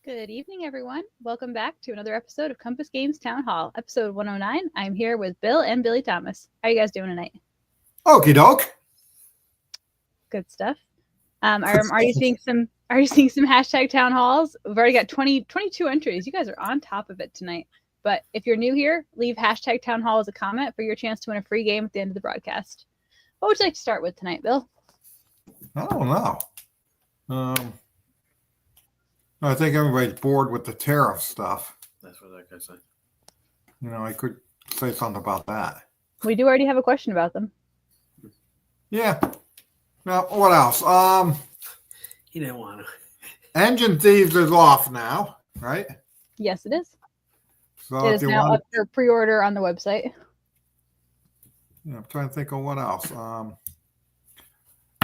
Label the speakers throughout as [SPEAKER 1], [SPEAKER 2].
[SPEAKER 1] Good evening, everyone. Welcome back to another episode of Compass Games Town Hall, episode 109. I'm here with Bill and Billy Thomas. How are you guys doing tonight?
[SPEAKER 2] Okie doke.
[SPEAKER 1] Good stuff. Are you seeing some hashtag town halls? We've already got 22 entries. You guys are on top of it tonight. But if you're new here, leave hashtag town hall as a comment for your chance to win a free game at the end of the broadcast. What would you like to start with tonight, Bill?
[SPEAKER 2] I don't know. I think everybody's bored with the tariff stuff.
[SPEAKER 3] That's what that guy said.
[SPEAKER 2] I could say something about that.
[SPEAKER 1] We do already have a question about them.
[SPEAKER 2] Yeah. Now, what else?
[SPEAKER 3] He didn't want to.
[SPEAKER 2] Engine Thieves is off now, right?
[SPEAKER 1] Yes, it is.
[SPEAKER 2] So
[SPEAKER 1] It is now up for pre-order on the website.
[SPEAKER 2] Yeah, I'm trying to think of what else.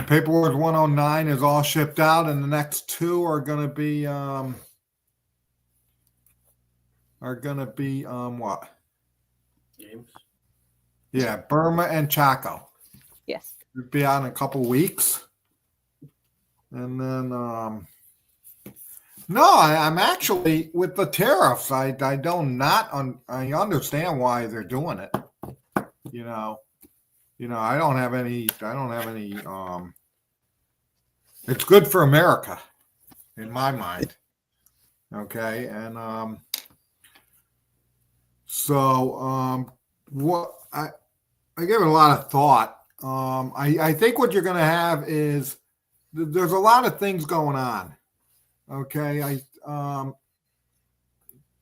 [SPEAKER 2] Paperwork 109 is all shipped out, and the next two are going to be what?
[SPEAKER 3] Games.
[SPEAKER 2] Yeah, Burma and Chaco.
[SPEAKER 1] Yes.
[SPEAKER 2] It'll be out in a couple weeks. And then I'm actually with the tariffs. I understand why they're doing it. I don't have any it's good for America in my mind. Okay. And what I gave it a lot of thought. I think what you're going to have is there's a lot of things going on. Okay. The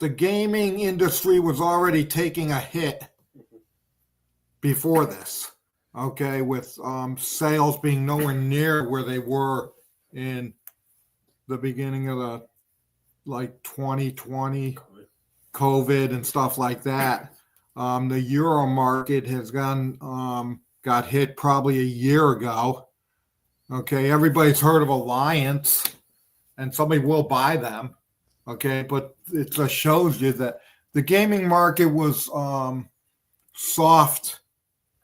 [SPEAKER 2] gaming industry was already taking a hit before this. Okay, with sales being nowhere near where they were in the beginning of the 2020 COVID and stuff like that. The Euro market has got hit probably a year ago. Okay, everybody's heard of Alliance, and somebody will buy them. Okay, but it just shows you that the gaming market was soft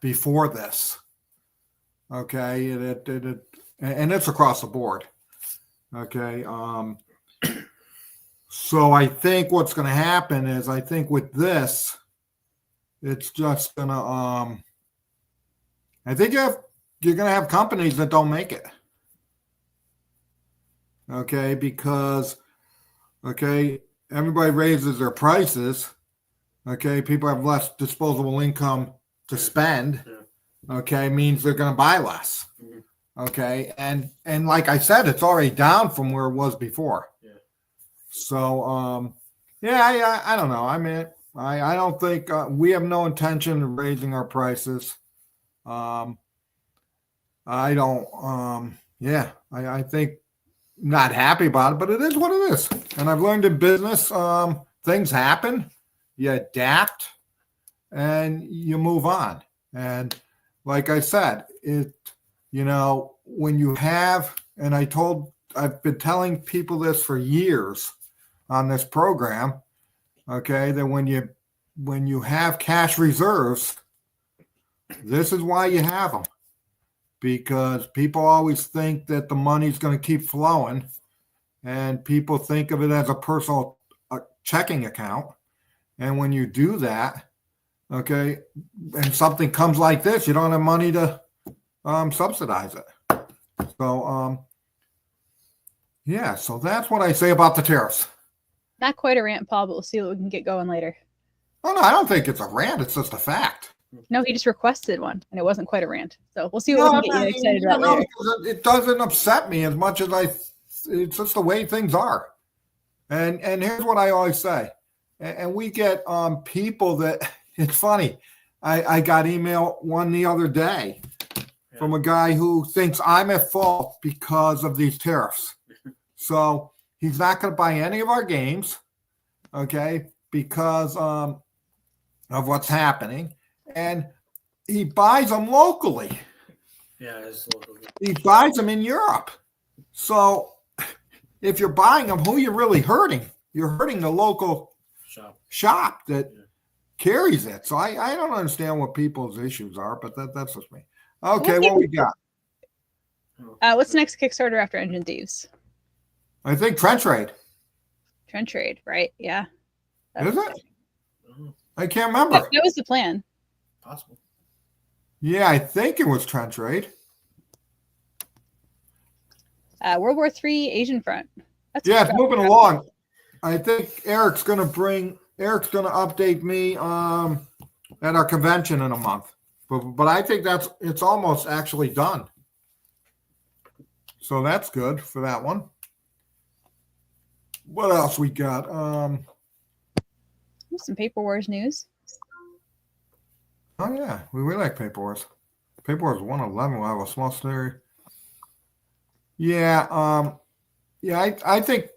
[SPEAKER 2] before this. Okay, and it's across the board. Okay, so I think what's going to happen is I think with this, it's just going to I think you're going to have companies that don't make it. Okay, because everybody raises their prices. Okay, people have less disposable income to spend. Okay, means they're going to buy less. Okay, and like I said, it's already down from where it was before.
[SPEAKER 3] Yeah.
[SPEAKER 2] So I don't know. I mean, I don't think we have no intention of raising our prices. I don't. I think not happy about it, but it is what it is. And I've learned in business, things happen. You adapt, and you move on. And like I said, when you have, and I've been telling people this for years on this program, okay, that when you have cash reserves, this is why you have them. Because people always think that the money's going to keep flowing, and people think of it as a personal checking account. And when you do that, okay, and something comes like this, you don't have money to subsidize it. So, so that's what I say about the tariffs.
[SPEAKER 1] Not quite a rant, Paul, but we'll see what we can get going later.
[SPEAKER 2] Oh, no, I don't think it's a rant. It's just a fact.
[SPEAKER 1] No, he just requested one, and it wasn't quite a rant. So we'll see what we can get you excited about later.
[SPEAKER 2] It doesn't upset me as much as it's just the way things are. And here's what I always say. And we get people that, it's funny. I got email one the other day from a guy who thinks I'm at fault because of these tariffs. So he's not going to buy any of our games, okay, because of what's happening. And he buys them locally.
[SPEAKER 3] Yeah, it's local.
[SPEAKER 2] He buys them in Europe. So if you're buying them, who are you really hurting? You're hurting the local shop that carries it. So I don't understand what people's issues are, but that's just me. Okay, what we got?
[SPEAKER 1] What's the next Kickstarter after Engine Thieves?
[SPEAKER 2] I think Trench Raid.
[SPEAKER 1] Trench raid, right? Yeah.
[SPEAKER 2] Is it?
[SPEAKER 3] Oh,
[SPEAKER 2] I can't remember.
[SPEAKER 1] That was the plan.
[SPEAKER 3] possible.
[SPEAKER 2] Yeah, I think it was trench raid.
[SPEAKER 1] World War III Asian Front. That's
[SPEAKER 2] Yeah, it's moving along. I think Eric's gonna update me at our convention in a month. But I think it's almost actually done. So that's good for that one. What else we got?
[SPEAKER 1] Some Paper Wars news.
[SPEAKER 2] Oh yeah, we like Paper Wars. Paper Wars 111 will have a small story. Yeah, yeah, I think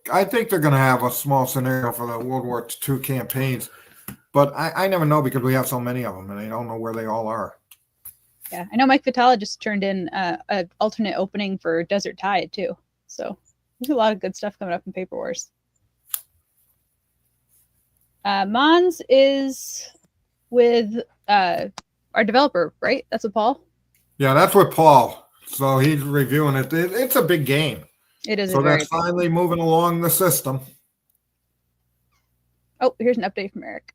[SPEAKER 2] they're gonna have a small scenario for the World War II campaigns, but I never know because we have so many of them and I don't know where they all are.
[SPEAKER 1] Yeah, I know Mike Vitale just turned in an alternate opening for Desert Tide too. So there's a lot of good stuff coming up in Paper Wars. Mons is with our developer, right? That's with Paul.
[SPEAKER 2] Yeah, that's with Paul. So he's reviewing it. It's a big game.
[SPEAKER 1] It is.
[SPEAKER 2] So that's finally moving along the system.
[SPEAKER 1] Oh, here's an update from Eric.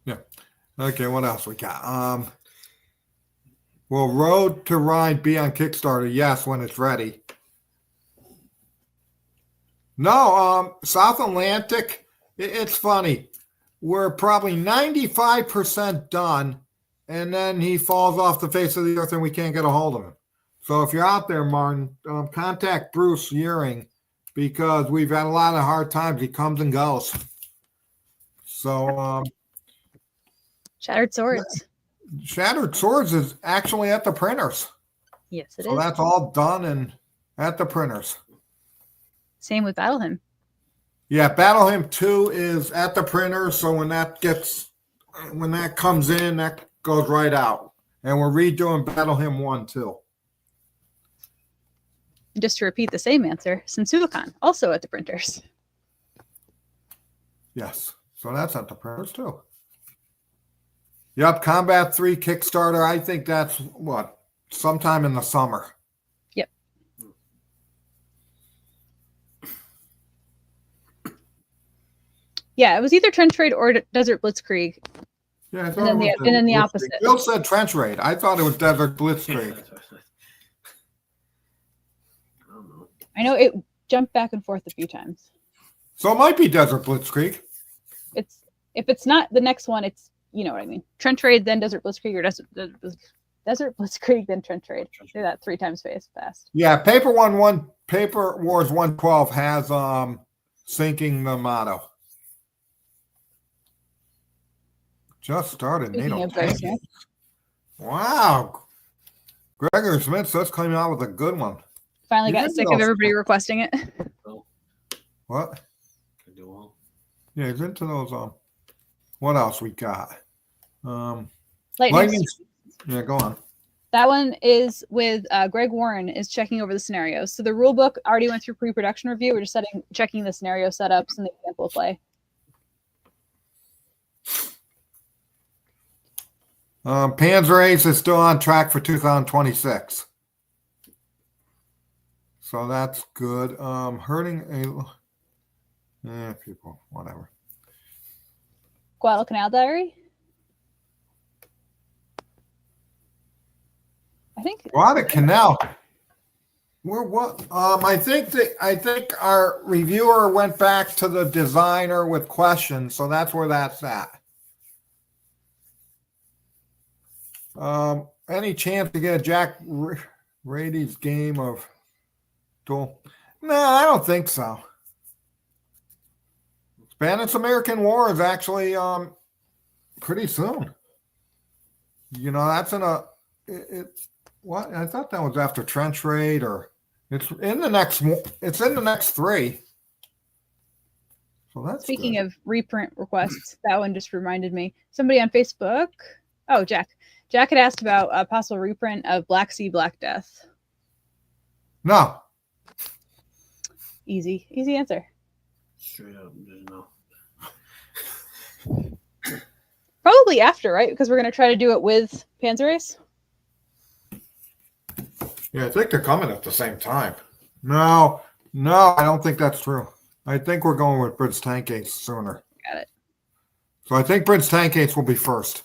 [SPEAKER 2] Yeah. Okay, what else we got? Will Road to Ride be on Kickstarter? Yes, when it's ready. No, South Atlantic, it's funny. We're probably 95% done, and then he falls off the face of the earth and we can't get a hold of him. So if you're out there, Martin, contact Bruce Uring because we've had a lot of hard times. He comes and goes. So
[SPEAKER 1] Shattered Swords.
[SPEAKER 2] Shattered Swords is actually at the printers.
[SPEAKER 1] Yes, it is.
[SPEAKER 2] So that's all done and at the printers.
[SPEAKER 1] Same with Battle Hymn.
[SPEAKER 2] Yeah, Battle Hymn 2 is at the printer, so when that comes in, that goes right out. And we're redoing Battle Hymn 1 too.
[SPEAKER 1] Just to repeat the same answer, Sensuicon, also at the printers.
[SPEAKER 2] Yes, so that's at the printers too. Yep, Combat 3 Kickstarter, I think that's sometime in the summer.
[SPEAKER 1] Yep. Yeah, it was either Trench Raid or Desert Blitzkrieg.
[SPEAKER 2] Yeah,
[SPEAKER 1] and then the opposite.
[SPEAKER 2] Bill said Trench Raid. I thought it was Desert Blitzkrieg.
[SPEAKER 1] I know it jumped back and forth a few times.
[SPEAKER 2] So it might be Desert Blitzkrieg.
[SPEAKER 1] If it's not the next one, it's, you know what I mean. Trench Raid, then Desert Blitzkrieg, or Desert Blitzkrieg, then Trench Raid. Do that 3 times fast.
[SPEAKER 2] Yeah, Paper Wars 112 has sinking the motto. Just started. Wow. Gregory Smith just came out with a good one.
[SPEAKER 1] Finally got sick of everybody requesting it.
[SPEAKER 2] What? Yeah, he's into those. What else we got?
[SPEAKER 1] Lightning.
[SPEAKER 2] Yeah, go on.
[SPEAKER 1] That one is with Greg Warren is checking over the scenarios. So the rule book already went through pre-production review. We're just checking the scenario setups and the example play.
[SPEAKER 2] Panzer Ace is still on track for 2026. So that's good. Hurting people, whatever.
[SPEAKER 1] Guadalcanal Diary? I think
[SPEAKER 2] Guadalcanal. I think our reviewer went back to the designer with questions, so that's where that's at. Any chance to get a Jack Rady's game of duel? No, I don't think so. Spanish-American War is actually pretty soon. You know, that's what I thought that was after Trench Raid, or it's in the next 3. So that's
[SPEAKER 1] speaking
[SPEAKER 2] good.
[SPEAKER 1] of reprint requests, that one just reminded me. Somebody on Facebook. Oh, Jack had asked about a possible reprint of Black Sea Black Death.
[SPEAKER 2] No.
[SPEAKER 1] Easy answer.
[SPEAKER 3] Straight up, no.
[SPEAKER 1] Probably after, right? Because we're going to try to do it with Panzer Ace.
[SPEAKER 2] Yeah, I think they're coming at the same time. No, I don't think that's true. I think we're going with Brits Tank Ace sooner.
[SPEAKER 1] Got it.
[SPEAKER 2] So I think Brits Tank Ace will be first.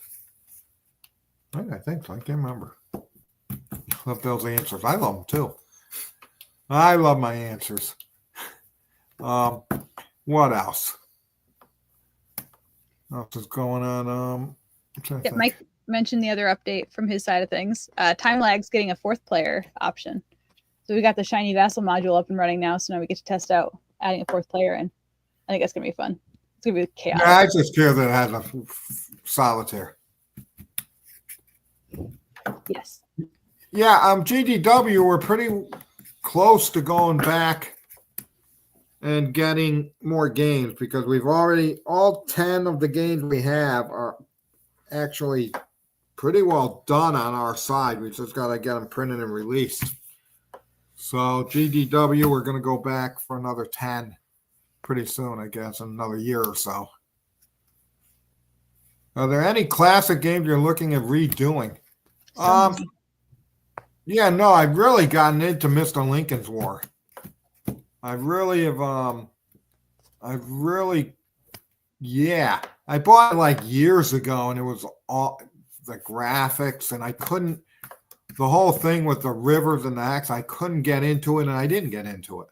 [SPEAKER 2] I think so. I can't remember. Love those answers. I love them too. I love my answers. What else? What else is going on?
[SPEAKER 1] Yeah, Mike mentioned the other update from his side of things. Time Lag's getting a 4th player option. So we got the Shiny Vassal module up and running now, so now we get to test out adding a 4th player in. I think that's going to be fun. It's going to be chaotic.
[SPEAKER 2] Yeah, I just care that it has a solitaire.
[SPEAKER 1] Yes.
[SPEAKER 2] Yeah, GDW, we're pretty close to going back and getting more games because we've already, all 10 of the games we have are actually pretty well done on our side. We just got to get them printed and released. So GDW, we're going to go back for another 10 pretty soon, I guess, in another year or so. Are there any classic games you're looking at redoing? Yeah, no, I've really gotten into Mr. Lincoln's War. I really have, I bought it like years ago and it was all the graphics and I couldn't, the whole thing with the rivers and the axe, I couldn't get into it and I didn't get into it.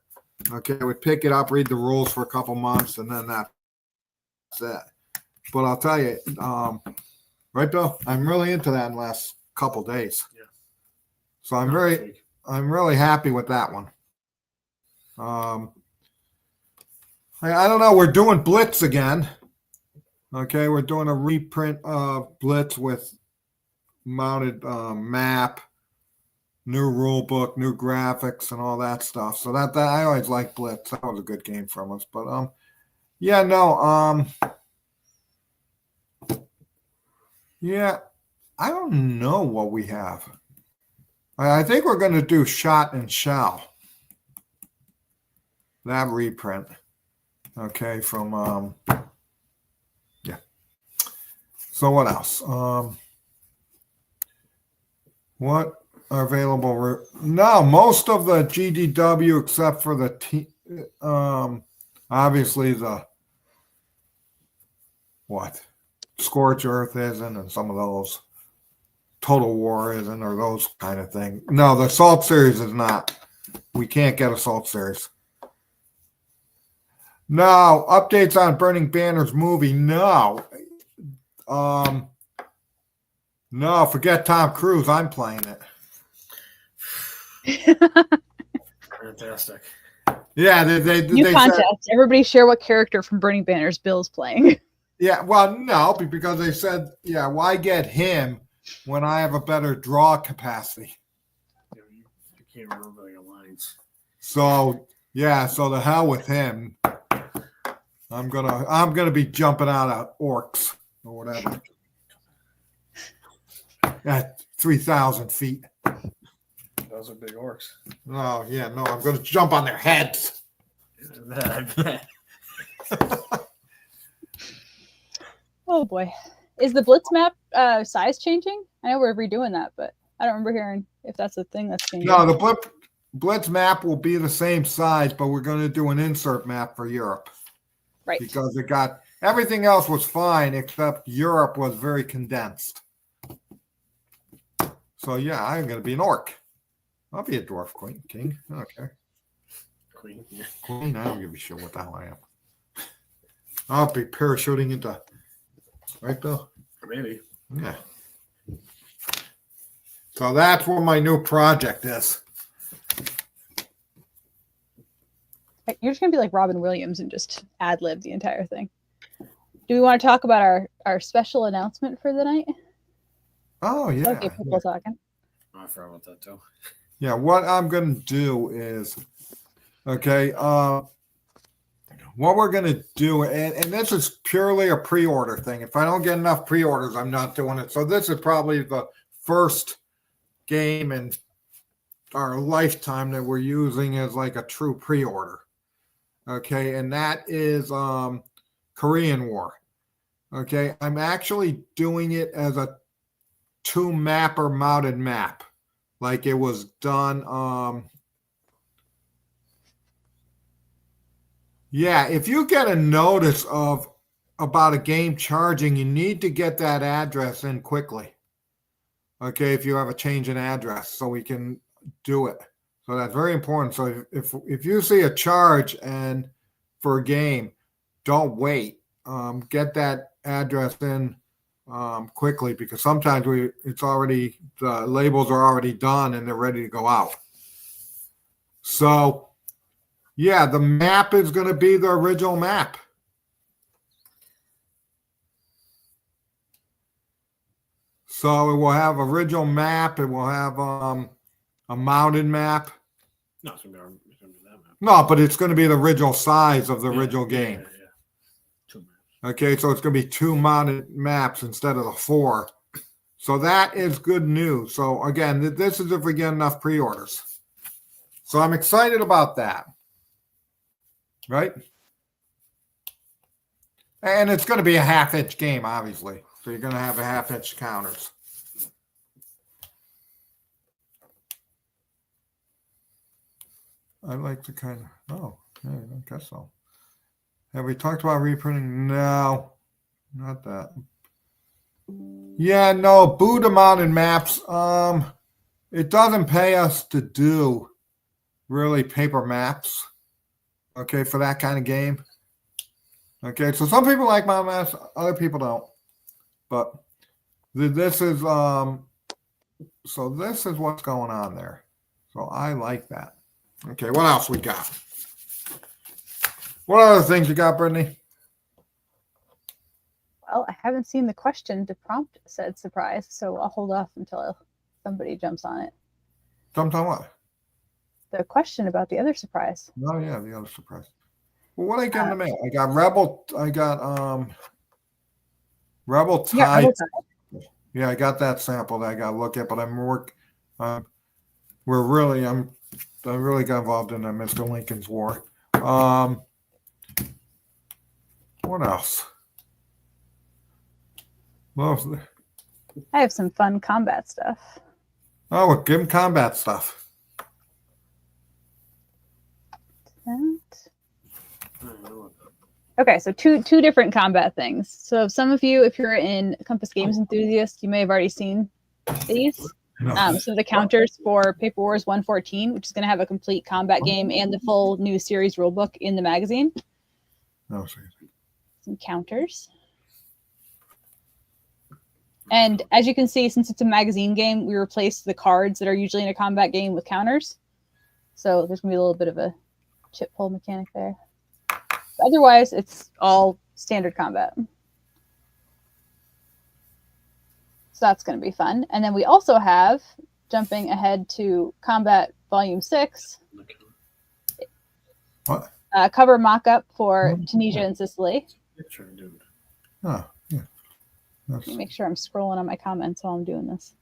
[SPEAKER 2] Okay, I would pick it up, read the rules for a couple months and then that's it. But I'll tell you, right, Bill? I'm really into that in the last couple days.
[SPEAKER 3] Yeah.
[SPEAKER 2] So I'm really happy with that one. I don't know. We're doing Blitz again. Okay, we're doing a reprint of Blitz with mounted map, new rule book, new graphics, and all that stuff. So that I always like Blitz. That was a good game from us. But yeah, no, yeah, I don't know what we have. I think we're going to do Shot and Shell. That reprint. Okay, from yeah. So what else? What are available? No, most of the GDW except for the obviously the Scorch Earth isn't, and some of those Total War isn't, or those kind of thing. No, the Assault Series is not. We can't get Assault Series. No, updates on Burning Banners movie. No. No, forget Tom Cruise. I'm playing
[SPEAKER 1] it.
[SPEAKER 3] Fantastic.
[SPEAKER 2] Yeah, they
[SPEAKER 1] new contest. Everybody share what character from Burning Banners Bill's playing.
[SPEAKER 2] Yeah, well, no, because they said, yeah, why get him when I have a better draw capacity?
[SPEAKER 3] You can't remember your lines.
[SPEAKER 2] So yeah, so the hell with him. I'm gonna be jumping out of orcs or whatever at 3,000 feet.
[SPEAKER 3] Those are big orcs.
[SPEAKER 2] Oh yeah, no, I'm gonna jump on their heads.
[SPEAKER 1] Oh boy, is the Blitz map size changing? I know we're redoing that, but I don't remember hearing if that's a thing that's changing.
[SPEAKER 2] No, the Blitz map will be the same size, but we're going to do an insert map for Europe.
[SPEAKER 1] Right.
[SPEAKER 2] Because it got, everything else was fine except Europe was very condensed. So yeah, I'm going to be an orc. I'll be a dwarf king. I don't care.
[SPEAKER 3] Queen. Yeah.
[SPEAKER 2] Queen, I don't give a shit what the hell I am. I'll be parachuting into, right, Bill?
[SPEAKER 3] Maybe.
[SPEAKER 2] Yeah. So that's what my new project is.
[SPEAKER 1] You're just going to be like Robin Williams and just ad-lib the entire thing. Do we want to talk about our special announcement for the night?
[SPEAKER 2] Oh, yeah.
[SPEAKER 1] Okay, people talking.
[SPEAKER 3] I forgot about that too.
[SPEAKER 2] Yeah, what I'm going to do is, okay, what we're going to do, and this is purely a pre-order thing. If I don't get enough pre-orders, I'm not doing it. So this is probably the first game in our lifetime that we're using as like a true pre-order. Okay, and that is Korean War. Okay, I'm actually doing it as a 2-mapper mounted map, like it was done. Yeah, if you get a notice of about a game charging, you need to get that address in quickly. Okay, if you have a change in address, so we can do it. So that's very important. So if you see a charge and for a game, don't wait. Get that address in quickly, because sometimes the labels are already done and they're ready to go out. So yeah, the map is going to be the original map. So it will have original map. It will have a mounted map.
[SPEAKER 3] No, it's gonna be that map.
[SPEAKER 2] No, but it's going to be the original size of the original game.
[SPEAKER 3] Yeah. 2 maps.
[SPEAKER 2] Okay, so it's going to be 2 mounted maps instead of the 4. So that is good news. So again, this is if we get enough pre-orders. So I'm excited about that. Right? And it's going to be a half-inch game, obviously. So you're going to have a half-inch counters. I like to kind of, yeah, I guess so. Have we talked about reprinting? No, not that. Yeah, no, Buddha mounted maps. It doesn't pay us to do really paper maps. Okay, for that kind of game. Okay, so some people like mounted maps, other people don't. But this is so this is what's going on there. So I like that. Okay, what else we got? What other things you got, Brittany?
[SPEAKER 1] Well, I haven't seen the question to prompt said surprise, so I'll hold off until somebody jumps on it.
[SPEAKER 2] Sometime what?
[SPEAKER 1] The question about the other surprise.
[SPEAKER 2] Oh yeah, the other surprise. Well, what I got in the mail? I got Rebel. I got Rebel Tide.
[SPEAKER 1] Yeah, Rebel Tide.
[SPEAKER 2] Yeah, I got that sample that I got to look at, but I really got involved in that Mr. Lincoln's War. What else? Well,
[SPEAKER 1] I have some fun combat stuff.
[SPEAKER 2] oh, well, give him combat stuff.
[SPEAKER 1] Okay, so two different combat things. So some of you, if you're in Compass Games enthusiast, you may have already seen these.
[SPEAKER 2] No.
[SPEAKER 1] So the counters for Paper Wars 114, which is going to have a complete combat game and the full new series rulebook in the magazine.
[SPEAKER 2] No, seriously.
[SPEAKER 1] Some counters. And as you can see, since it's a magazine game, we replaced the cards that are usually in a combat game with counters. So there's going to be a little bit of a chip pull mechanic there. But otherwise, it's all standard combat. So that's going to be fun. And then we also have, jumping ahead to Combat Volume 6,
[SPEAKER 2] What?
[SPEAKER 1] Cover mock-up for Tunisia and Sicily.
[SPEAKER 3] Picture, dude.
[SPEAKER 2] Oh, yeah.
[SPEAKER 1] Let me make sure I'm scrolling on my comments while I'm doing this.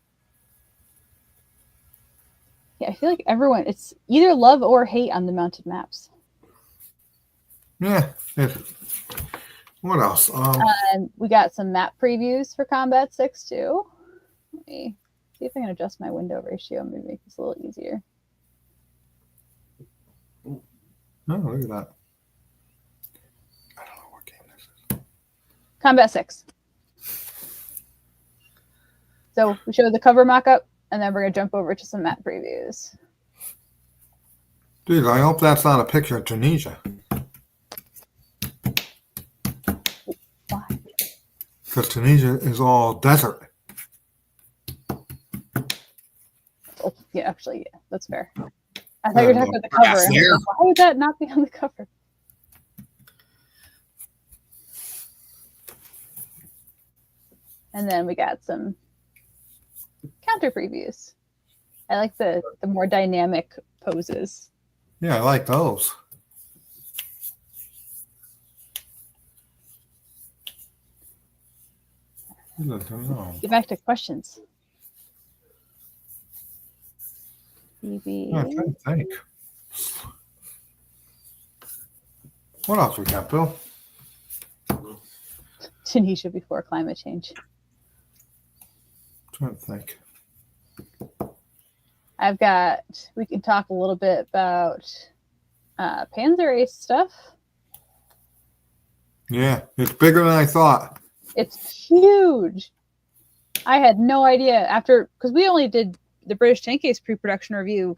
[SPEAKER 1] Yeah, I feel like everyone, it's either love or hate on the mounted maps.
[SPEAKER 2] Yeah. What else?
[SPEAKER 1] We got some map previews for Combat 6 too. Let me see if I can adjust my window ratio. Maybe make this a little easier.
[SPEAKER 2] Oh, look at that. I don't know what game this is.
[SPEAKER 1] Combat 6. So we showed the cover mock-up, and then we're going to jump over to some map previews.
[SPEAKER 2] Dude, I hope that's not a picture of Tunisia.
[SPEAKER 1] Why?
[SPEAKER 2] Because Tunisia is all desert.
[SPEAKER 1] Oh, yeah, actually, yeah, that's fair. I thought you were talking about the cover.
[SPEAKER 2] Yes,
[SPEAKER 1] And I was like, why would that not be on the cover? And then we got some counter previews. I like the more dynamic poses.
[SPEAKER 2] Yeah, I like those. I don't know.
[SPEAKER 1] Get back to questions. BB.
[SPEAKER 2] I'm trying to think. What else we got, Bill?
[SPEAKER 1] Tunisia before climate change.
[SPEAKER 2] I'm trying to think.
[SPEAKER 1] We can talk a little bit about Panzer Ace stuff.
[SPEAKER 2] Yeah, it's bigger than I thought.
[SPEAKER 1] It's huge. I had no idea because we only did the British Tank Case pre-production review,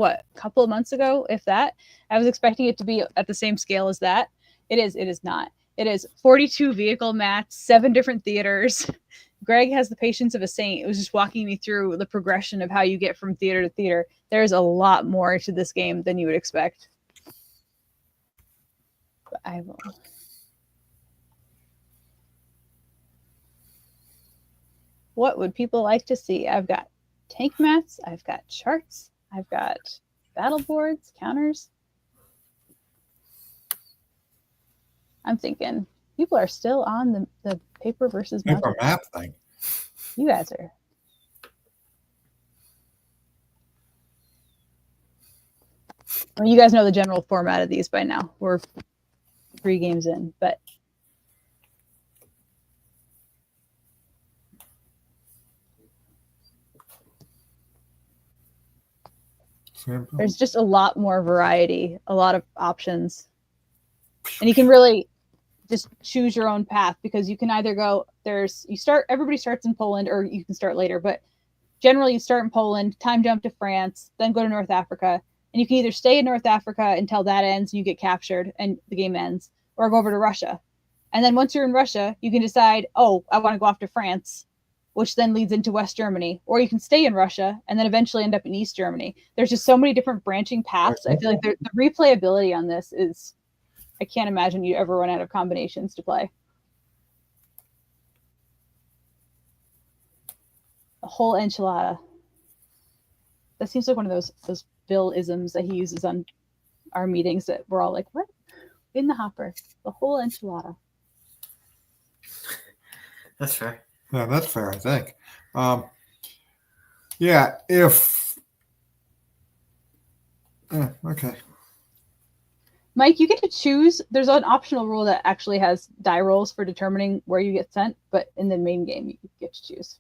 [SPEAKER 1] a couple of months ago, if that. I was expecting it to be at the same scale as that. It is not. It is 42 vehicle mats, 7 different theaters. Greg has the patience of a saint. It was just walking me through the progression of how you get from theater to theater. There's a lot more to this game than you would expect. But I will. What would people like to see? I've got tank mats. I've got charts. I've got battle boards, counters. I'm thinking people are still on the paper versus
[SPEAKER 2] Paper map thing.
[SPEAKER 1] You guys are. Well, you guys know the general format of these by now. We're 3 games in, but there's just a lot more variety, a lot of options. And you can really just choose your own path, because you can either go, everybody starts in Poland, or you can start later, but generally you start in Poland, time jump to France, then go to North Africa, and you can either stay in North Africa until that ends and you get captured and the game ends, or go over to Russia. And then once you're in Russia, you can decide, I want to go off to France, which then leads into West Germany, or you can stay in Russia and then eventually end up in East Germany. There's just so many different branching paths. I feel like the replayability on this is, I can't imagine you ever run out of combinations to play. The whole enchilada. That seems like one of those Bill isms that he uses on our meetings that we're all like, what? In the hopper. The whole enchilada.
[SPEAKER 3] That's fair.
[SPEAKER 2] Yeah, that's fair, I think. Yeah, if... okay.
[SPEAKER 1] Mike, you get to choose. There's an optional rule that actually has die rolls for determining where you get sent, but in the main game, you get to choose.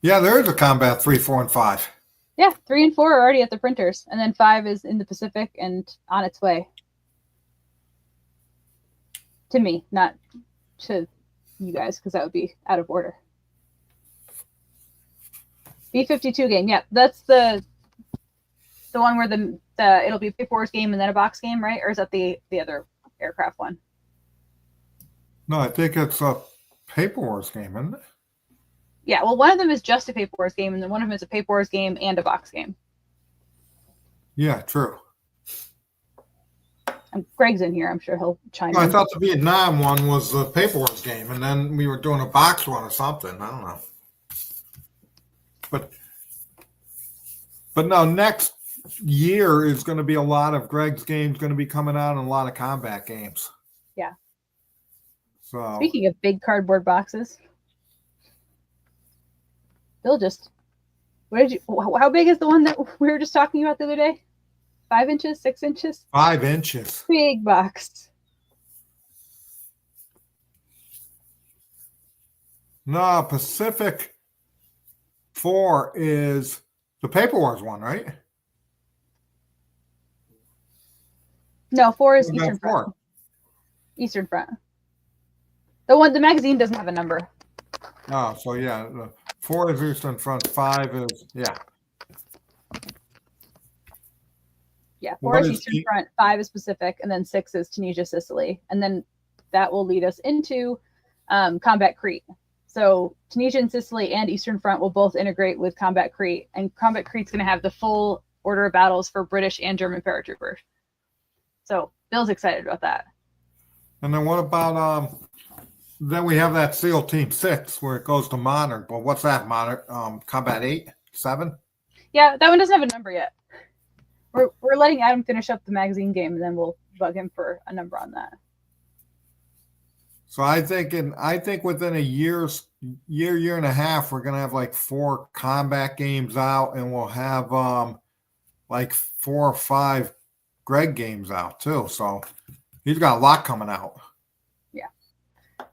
[SPEAKER 2] Yeah, there is a combat 3, 4, and 5.
[SPEAKER 1] Yeah, 3 and 4 are already at the printers, and then 5 is in the Pacific and on its way. To me, not to you guys, because that would be out of order. B-52 game, yeah, that's the one where it'll be a Paper Wars game and then a box game, right? Or is that the other aircraft one?
[SPEAKER 2] No, I think it's a Paper Wars game, isn't it?
[SPEAKER 1] Yeah, well, one of them is just a Paper Wars game, and then one of them is a Paper Wars game and a box game.
[SPEAKER 2] Yeah, true.
[SPEAKER 1] Greg's in here. I'm sure he'll chime in.
[SPEAKER 2] I thought the Vietnam one was the Paper Wars game, and then we were doing a box one or something. I don't know. But no, next year is going to be a lot of Greg's games going to be coming out, and a lot of combat games.
[SPEAKER 1] Yeah.
[SPEAKER 2] So
[SPEAKER 1] speaking of big cardboard boxes, Bill how big is the one that we were just talking about the other day? 5 inches, 6 inches?
[SPEAKER 2] 5 inches.
[SPEAKER 1] Big box.
[SPEAKER 2] No, Pacific 4 is the Paper Wars one, right?
[SPEAKER 1] No, 4 is Eastern Front. Eastern Front. The magazine doesn't have a number.
[SPEAKER 2] Oh, so yeah, 4 is Eastern Front, 5 is, yeah.
[SPEAKER 1] Yeah, 4 is Eastern Front, 5 is Pacific, and then 6 is Tunisia, Sicily. And then that will lead us into Combat Crete. So Tunisia and Sicily and Eastern Front will both integrate with Combat Crete. And Combat Crete's going to have the full order of battles for British and German paratroopers. So Bill's excited about that.
[SPEAKER 2] And then what about, then we have that SEAL Team 6 where it goes to Modern. But what's that, Modern? Combat 8? 7?
[SPEAKER 1] Yeah, that one doesn't have a number yet. We're letting Adam finish up the magazine game, and then we'll bug him for a number on that.
[SPEAKER 2] So I think within a year and a half, we're gonna have like 4 combat games out, and we'll have like 4 or 5 Greg games out too. So he's got a lot coming out.
[SPEAKER 1] Yeah.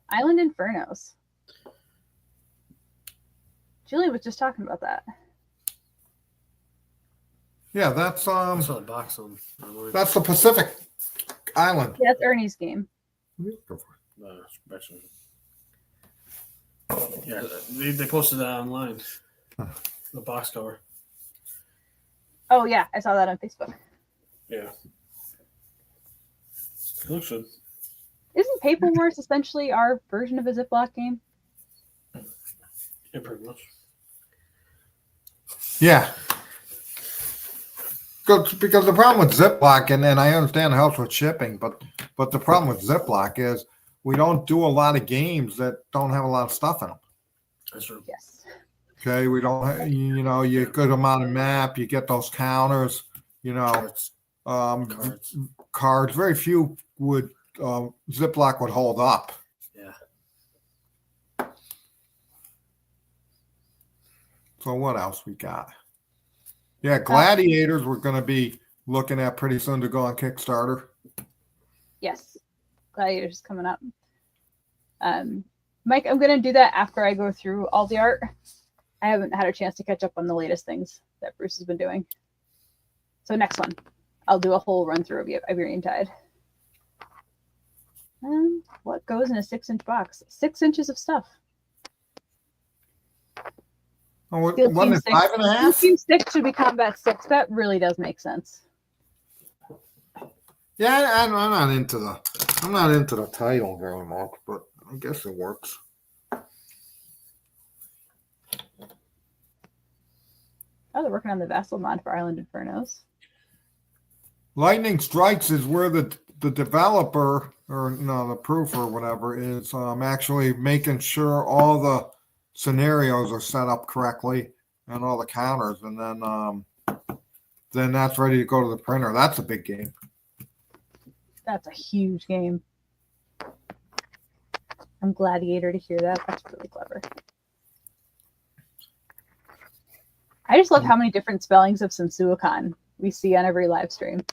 [SPEAKER 1] Island Infernos. Julie was just talking about that.
[SPEAKER 2] Yeah, that's
[SPEAKER 3] I saw the box on online.
[SPEAKER 2] that's the Pacific Island.
[SPEAKER 1] Yeah, that's Ernie's game.
[SPEAKER 3] Special. Yeah, they posted that online. The box cover.
[SPEAKER 1] Oh yeah, I saw that on Facebook.
[SPEAKER 3] Yeah. It looks good.
[SPEAKER 1] Isn't Paper Wars essentially our version of a Ziploc game?
[SPEAKER 3] Yeah, pretty much.
[SPEAKER 2] Yeah. Because the problem with Ziploc, and I understand it helps with shipping, but the problem with Ziploc is we don't do a lot of games that don't have a lot of stuff in them.
[SPEAKER 3] That's true.
[SPEAKER 1] Yes.
[SPEAKER 2] Okay, we don't, you get a good amount of map, you get those counters,
[SPEAKER 3] Cards.
[SPEAKER 2] cards. Cards. Very few would Ziploc would hold up.
[SPEAKER 3] Yeah.
[SPEAKER 2] So what else we got? Yeah, Gladiators we're going to be looking at pretty soon to go on Kickstarter.
[SPEAKER 1] Yes. Gladiators is coming up. Mike, I'm going to do that after I go through all the art. I haven't had a chance to catch up on the latest things that Bruce has been doing. So next one, I'll do a whole run through of Iberian Tide. What goes in a 6-inch box? 6 inches of stuff.
[SPEAKER 2] Oh, what is 5.5?
[SPEAKER 1] Team 6 should be Combat 6. That really does make sense.
[SPEAKER 2] Yeah, I'm not into the title very much, but I guess it works.
[SPEAKER 1] Oh, they're working on the Vassal mod for Island Infernos.
[SPEAKER 2] Lightning Strikes is where the developer or the proof or whatever is actually making sure all the scenarios are set up correctly and all the counters, and then that's ready to go to the printer. That's a big game.
[SPEAKER 1] That's a huge game. I'm Gladiator to hear that. That's really clever. I just love how many different spellings of Sensuicon we see on every live stream.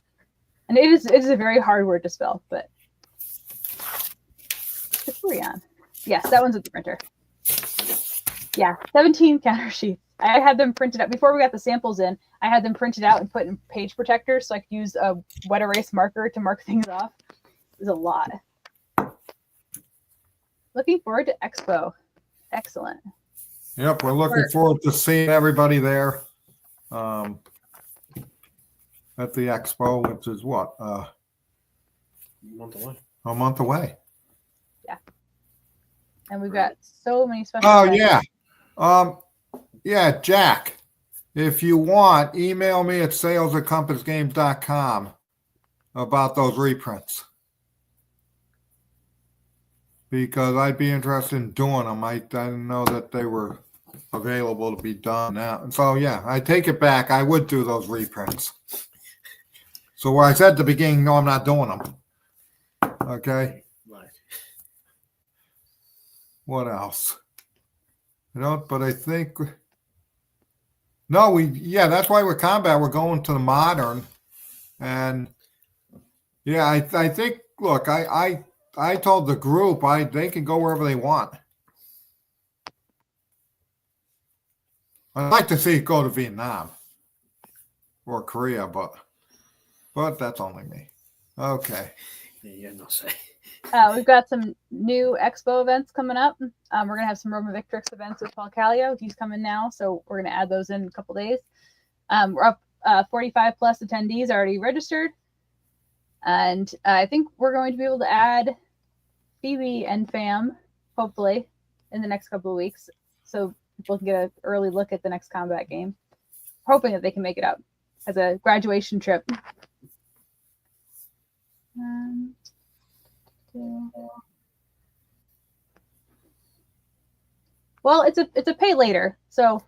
[SPEAKER 1] And it is a very hard word to spell, but Ciprian. Yes, that one's at the printer. Yeah, 17 counter sheets. I had them printed out before we got the samples in. I had them printed out and put in page protectors so I could use a wet erase marker to mark things off. It was a lot. Looking forward to Expo. Excellent.
[SPEAKER 2] Yep, we're looking forward to seeing everybody there at the expo, which is what?
[SPEAKER 3] A month away.
[SPEAKER 2] A month away.
[SPEAKER 1] Yeah. And we've got so many special
[SPEAKER 2] events. Yeah, Jack, if you want, email me at sales@compassgames.com about those reprints. Because I'd be interested in doing them. I didn't know that they were available to be done now. So, yeah, I take it back. I would do those reprints. So where I said at the beginning, no, I'm not doing them. Okay.
[SPEAKER 3] Right.
[SPEAKER 2] What else? But I think... No, that's why with Combat, we're going to the Modern. And, yeah, I think, look, I told the group they can go wherever they want. I'd like to see it go to Vietnam or Korea, but that's only me. Okay.
[SPEAKER 3] Yeah, no say.
[SPEAKER 1] We've got some new Expo events coming up. We're going to have some Roma Victrix events with Paul Callio. He's coming now, so we're going to add those in a couple days. We're up 45 plus attendees already registered. And I think we're going to be able to add Phoebe and Fam, hopefully, in the next couple of weeks, so people can get an early look at the next Combat game. We're hoping that they can make it up as a graduation trip. Well, it's a pay later, so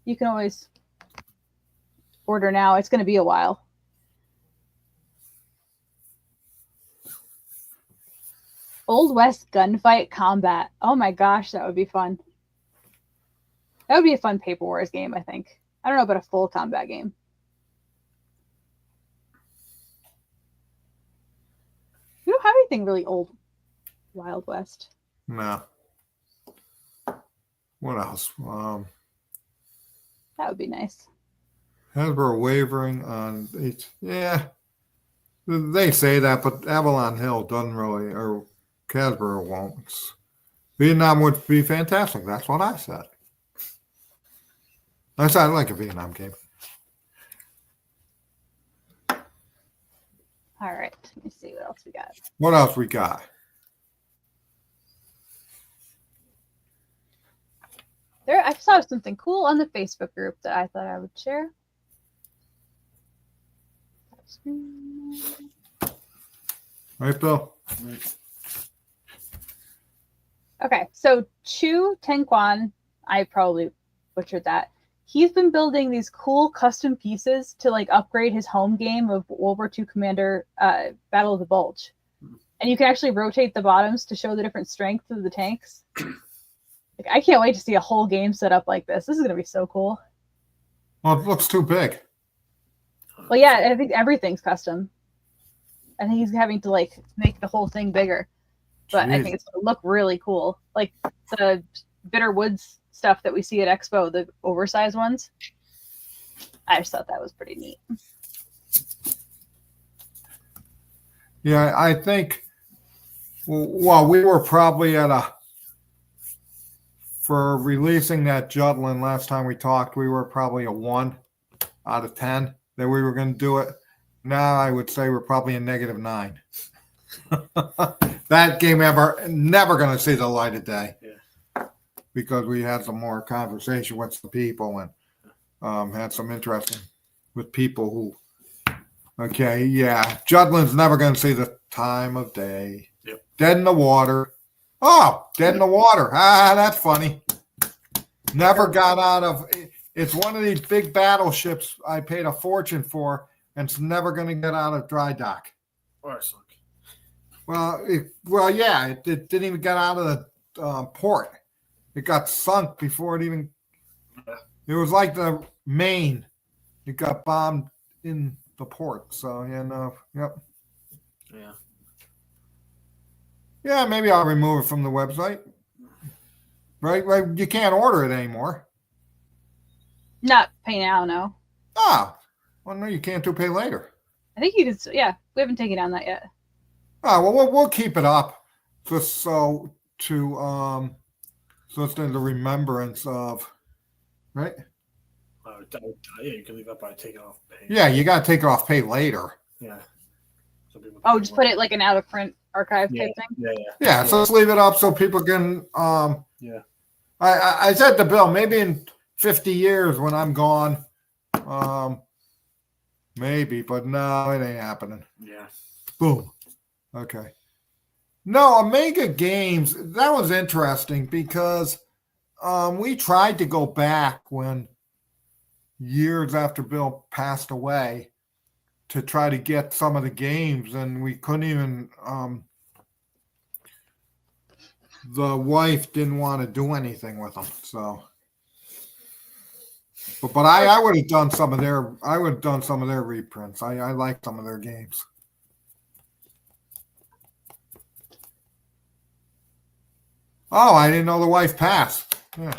[SPEAKER 1] you can always order now. It's going to be a while. Old West Gunfight Combat. Oh my gosh, that would be fun. That would be a fun Paper Wars game, I think. I don't know about a full combat game. We don't have anything really old Wild West.
[SPEAKER 2] No. What else?
[SPEAKER 1] That would be nice.
[SPEAKER 2] Hasbro wavering on it. Yeah, they say that, but Avalon Hill doesn't really, or Hasbro won't. Vietnam would be fantastic. That's what I said. I said I like a Vietnam game.
[SPEAKER 1] All right. Let me see what else we got.
[SPEAKER 2] What else we got?
[SPEAKER 1] I saw something cool on the Facebook group that I thought I would share.
[SPEAKER 2] Right, Bill?
[SPEAKER 1] Okay, so Chu Tenquan, I probably butchered that. He's been building these cool custom pieces to like upgrade his home game of World War II Commander Battle of the Bulge. And you can actually rotate the bottoms to show the different strengths of the tanks. Like, I can't wait to see a whole game set up like this. This is going to be so cool.
[SPEAKER 2] Well, it looks too big.
[SPEAKER 1] Well, yeah, I think everything's custom. I think he's having to like make the whole thing bigger. But I think it's going to look really cool. Like the Bitter Woods stuff that we see at Expo, the oversized ones. I just thought that was pretty neat.
[SPEAKER 2] Yeah, I think, well, we were probably for releasing that Jutland last time we talked, we were probably a 1 out of 10 that we were going to do it. Now I would say we're probably a -9. That game never going to see the light of day.
[SPEAKER 3] Yeah.
[SPEAKER 2] Because we had some more conversation with some people and had some interesting with people who, okay, yeah, Jutland's never going to see the time of day.
[SPEAKER 3] Yep.
[SPEAKER 2] Dead in the water. Oh, dead in the water. Ah, that's funny. Never got out of, it's one of these big battleships I paid a fortune for, and it's never going to get out of dry dock.
[SPEAKER 3] Or sunk.
[SPEAKER 2] Well, yeah, it didn't even get out of the port. It got sunk before it even. It was like the Maine. It got bombed in the port. So yeah, no, yep.
[SPEAKER 3] Yeah.
[SPEAKER 2] Yeah, maybe I'll remove it from the website. Right, you can't order it anymore.
[SPEAKER 1] Not pay now, no.
[SPEAKER 2] Oh, well, no, you can't do pay later.
[SPEAKER 1] I think you can. Yeah, we haven't taken down that yet.
[SPEAKER 2] Oh, well, we'll keep it up just so it's in the remembrance of, right?
[SPEAKER 3] Yeah, you can leave that by taking off pay.
[SPEAKER 2] Yeah, you got to take it off pay later.
[SPEAKER 3] Yeah. Some people
[SPEAKER 1] Oh, just put it like an out of print archive type thing.
[SPEAKER 3] Yeah.
[SPEAKER 2] Yeah, so let's leave it up so people can.
[SPEAKER 3] Yeah.
[SPEAKER 2] I said to Bill, maybe in 50 years when I'm gone, maybe, but no, it ain't happening.
[SPEAKER 3] Yeah.
[SPEAKER 2] Boom. Okay. No, Omega Games, that was interesting because we tried to go back when years after Bill passed away to try to get some of the games, and we couldn't even the wife didn't want to do anything with them. So but I would have done some of their reprints. I like some of their games. Oh, I didn't know the wife passed. Yeah.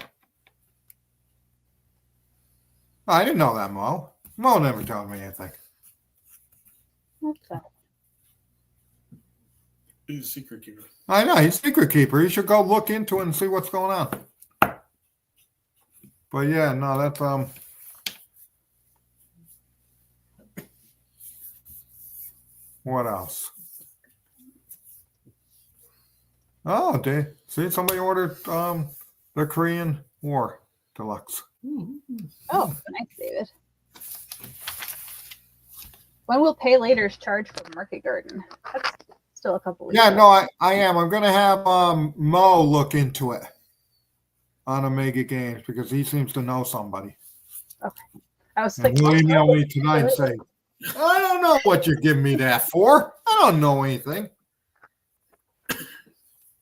[SPEAKER 2] I didn't know that, Mo. Mo never told me anything.
[SPEAKER 1] Okay.
[SPEAKER 3] He's a secret keeper.
[SPEAKER 2] I know, he's a secret keeper. You should go look into it and see what's going on. But yeah, no, that's what else? Oh, see, somebody ordered the Korean War Deluxe.
[SPEAKER 1] Oh, nice, David. When will pay laters charge for Market Garden? That's still a couple weeks.
[SPEAKER 2] Yeah, no, I am. I'm going to have Mo look into it on Omega Games because he seems to know somebody.
[SPEAKER 1] Okay. I was
[SPEAKER 2] And
[SPEAKER 1] like,
[SPEAKER 2] he'll email me tonight and say, I don't know what you're giving me that for. I don't know anything.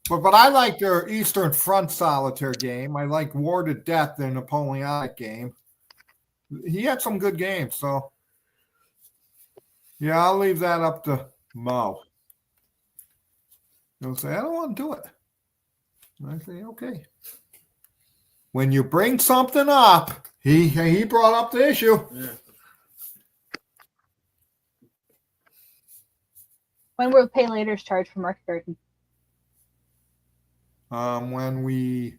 [SPEAKER 2] But I like their Eastern Front Solitaire game. I like War to Death, their Napoleonic game. He had some good games, so yeah, I'll leave that up to Mo. He'll say, I don't want to do it. And I say, okay. when you bring something up, he brought up the issue.
[SPEAKER 3] Yeah.
[SPEAKER 1] When will pay laters charge for Market Garden?
[SPEAKER 2] When we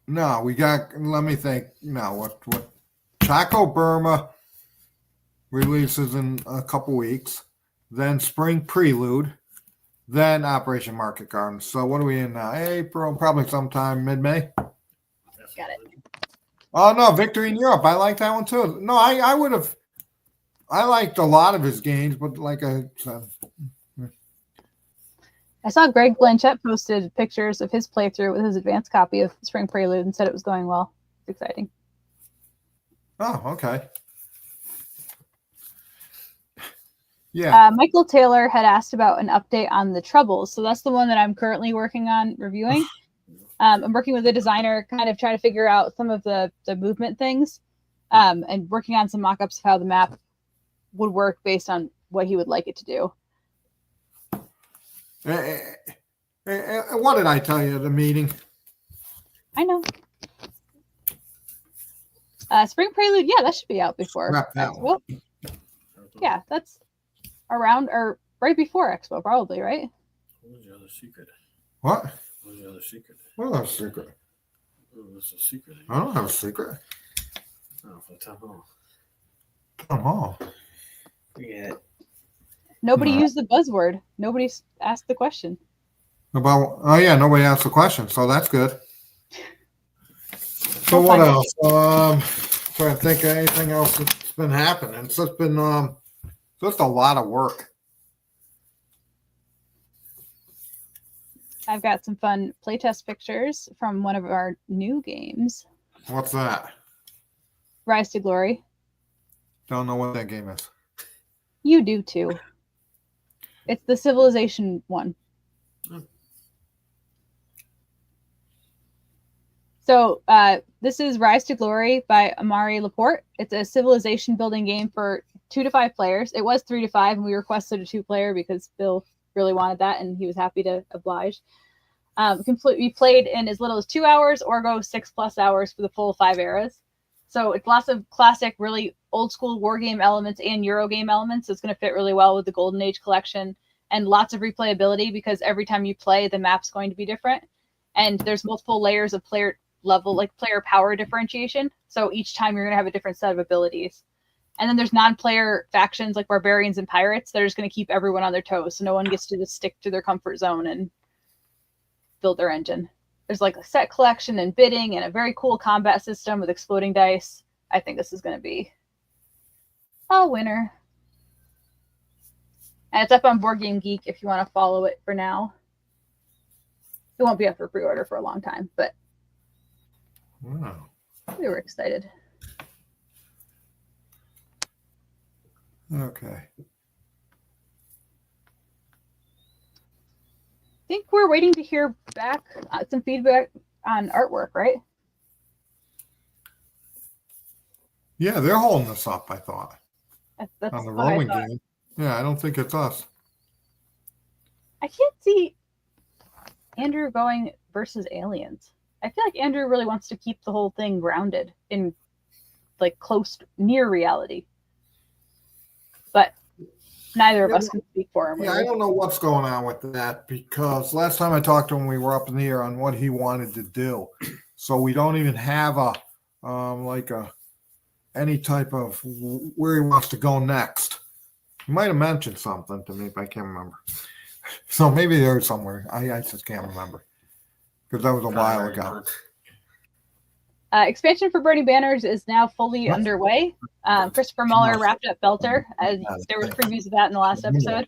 [SPEAKER 2] no, we got. Let me think. No, what Chaco Burma releases in a couple weeks, then Spring Prelude, then Operation Market Garden. So what are we in now? April, probably sometime mid-May.
[SPEAKER 1] Got it.
[SPEAKER 2] Oh no, Victory in Europe. I like that one too. No, I would have. I liked a lot of his games, but like I said,
[SPEAKER 1] I saw Greg Blanchett posted pictures of his playthrough with his advanced copy of Spring Prelude and said it was going well. It's exciting.
[SPEAKER 2] oh, okay. Yeah.
[SPEAKER 1] Michael Taylor had asked about an update on the Troubles. So that's the one that I'm currently working on reviewing. I'm working with a designer, kind of trying to figure out some of the movement things, and working on some mock-ups of how the map would work based on what he would like it to do.
[SPEAKER 2] What did I tell you at the meeting?
[SPEAKER 1] I know. Spring Prelude, yeah, that should be out before
[SPEAKER 2] Not that
[SPEAKER 1] Expo.
[SPEAKER 2] one.
[SPEAKER 1] Yeah, that's around or right before Expo, probably, right?
[SPEAKER 3] What was the other secret?
[SPEAKER 2] What?
[SPEAKER 3] What was the other secret?
[SPEAKER 2] What was a secret?
[SPEAKER 3] What was the secret?
[SPEAKER 2] I don't have a secret.
[SPEAKER 3] Oh, for the town hall.
[SPEAKER 2] Town hall.
[SPEAKER 3] Yeah.
[SPEAKER 1] Nobody
[SPEAKER 2] No.
[SPEAKER 1] used the buzzword. Nobody asked the question.
[SPEAKER 2] About nobody asked the question, so that's good. So
[SPEAKER 1] We'll
[SPEAKER 2] what
[SPEAKER 1] find
[SPEAKER 2] else? Trying to think of anything else that's been happening. It's just been just a lot of work.
[SPEAKER 1] I've got some fun playtest pictures from one of our new games,
[SPEAKER 2] What's that?
[SPEAKER 1] Rise to Glory.
[SPEAKER 2] Don't know what that game is.
[SPEAKER 1] You do too. It's the Civilization one.
[SPEAKER 3] Hmm.
[SPEAKER 1] So this is Rise to Glory by Amari Laporte. It's a civilization building game for 2 to 5 players. It was 3 to 5, and we requested a 2-player because Bill really wanted that, and he was happy to oblige. We played in as little as 2 hours or go 6+ hours for the full 5 eras. So it's lots of classic, really old school war game elements and Euro game elements. So it's going to fit really well with the Golden Age collection, and lots of replayability because every time you play, the map's going to be different. And there's multiple layers of player level, like player power differentiation. So each time you're going to have a different set of abilities. And then there's non-player factions like barbarians and pirates that are just going to keep everyone on their toes. So no one gets to just stick to their comfort zone and build their engine. There's like a set collection and bidding and a very cool combat system with exploding dice. I think this is going to be a winner. And it's up on Board Game Geek if you want to follow it for now. It won't be up for pre-order for a long time, but
[SPEAKER 2] Wow.
[SPEAKER 1] we were excited.
[SPEAKER 2] Okay.
[SPEAKER 1] I think we're waiting to hear back some feedback on artwork, right?
[SPEAKER 2] Yeah, they're holding us up, I thought.
[SPEAKER 1] That's
[SPEAKER 2] On the
[SPEAKER 1] what I
[SPEAKER 2] Roman
[SPEAKER 1] thought.
[SPEAKER 2] game. Yeah, I don't think it's us.
[SPEAKER 1] I can't see Andrew going versus aliens. I feel like Andrew really wants to keep the whole thing grounded in like close near reality. But neither of us can speak for him.
[SPEAKER 2] Yeah, I don't know what's going on with that because last time I talked to him, we were up in the air on what he wanted to do. So we don't even have any type of where he wants to go next. He might have mentioned something to me, but I can't remember. So maybe there's somewhere. I just can't remember because that was a while ago.
[SPEAKER 1] Expansion for Burning Banners is now fully underway. Christopher Muller wrapped up Belter. There was previews of that in the last episode.